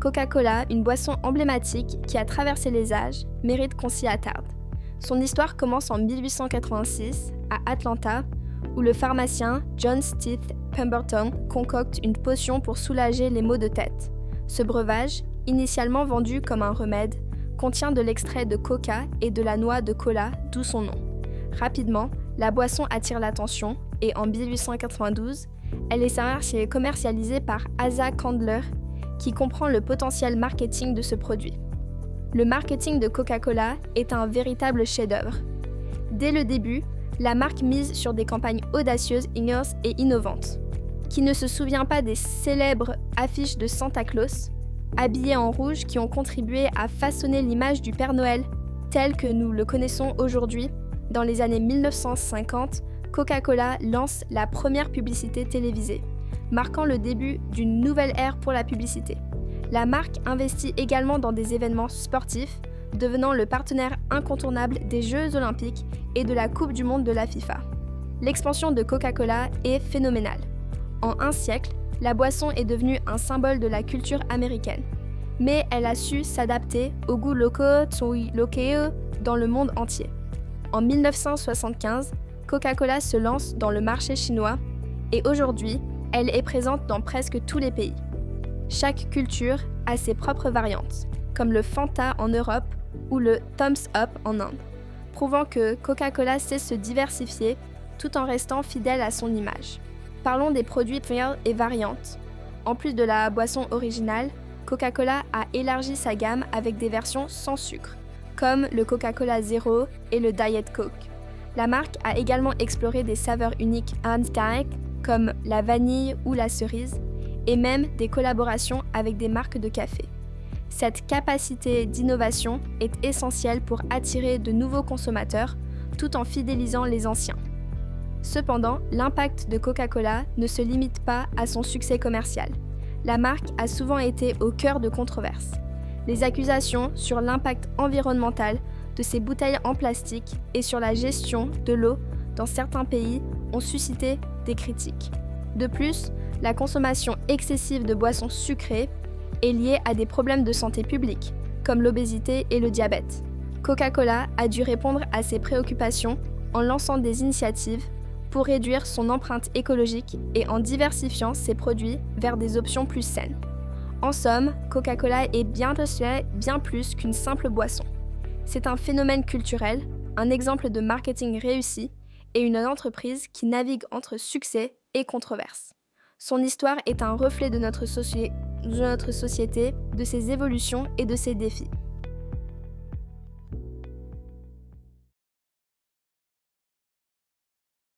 Coca-Cola, une boisson emblématique qui a traversé les âges, mérite qu'on s'y attarde. Son histoire commence en 1886 à Atlanta, où le pharmacien John Stith Pemberton concocte une potion pour soulager les maux de tête. Ce breuvage, initialement vendu comme un remède, contient de l'extrait de coca et de la noix de cola, d'où son nom. Rapidement, la boisson attire l'attention et en 1892, elle est commercialisée par Asa Candler, qui comprend le potentiel marketing de ce produit. Le marketing de Coca-Cola est un véritable chef-d'œuvre. Dès le début, la marque mise sur des campagnes audacieuses et innovantes. Qui ne se souvient pas des célèbres affiches de Santa Claus, habillés en rouge, qui ont contribué à façonner l'image du Père Noël tel que nous le connaissons aujourd'hui? Dans les années 1950, Coca-Cola lance la première publicité télévisée, marquant le début d'une nouvelle ère pour la publicité. La marque investit également dans des événements sportifs, devenant le partenaire incontournable des Jeux Olympiques et de la Coupe du Monde de la FIFA. L'expansion de Coca-Cola est phénoménale. En un siècle, la boisson est devenue un symbole de la culture américaine. Mais elle a su s'adapter aux goûts locaux dans le monde entier. En 1975, Coca-Cola se lance dans le marché chinois et aujourd'hui, elle est présente dans presque tous les pays. Chaque culture a ses propres variantes, comme le Fanta en Europe ou le Thumbs Up en Inde, prouvant que Coca-Cola sait se diversifier tout en restant fidèle à son image. Parlons des produits et variantes. En plus de la boisson originale, Coca-Cola a élargi sa gamme avec des versions sans sucre, comme le Coca-Cola Zero et le Diet Coke. La marque a également exploré des saveurs uniques comme la vanille ou la cerise, et même des collaborations avec des marques de café. Cette capacité d'innovation est essentielle pour attirer de nouveaux consommateurs tout en fidélisant les anciens. Cependant, l'impact de Coca-Cola ne se limite pas à son succès commercial. La marque a souvent été au cœur de controverses. Les accusations sur l'impact environnemental de ses bouteilles en plastique et sur la gestion de l'eau dans certains pays ont suscité des critiques. De plus, la consommation excessive de boissons sucrées est liée à des problèmes de santé publique, comme l'obésité et le diabète. Coca-Cola a dû répondre à ces préoccupations en lançant des initiatives pour réduire son empreinte écologique et en diversifiant ses produits vers des options plus saines. En somme, Coca-Cola est bien plus qu'une simple boisson. C'est un phénomène culturel, un exemple de marketing réussi et une entreprise qui navigue entre succès et controverse. Son histoire est un reflet de notre société, de ses évolutions et de ses défis.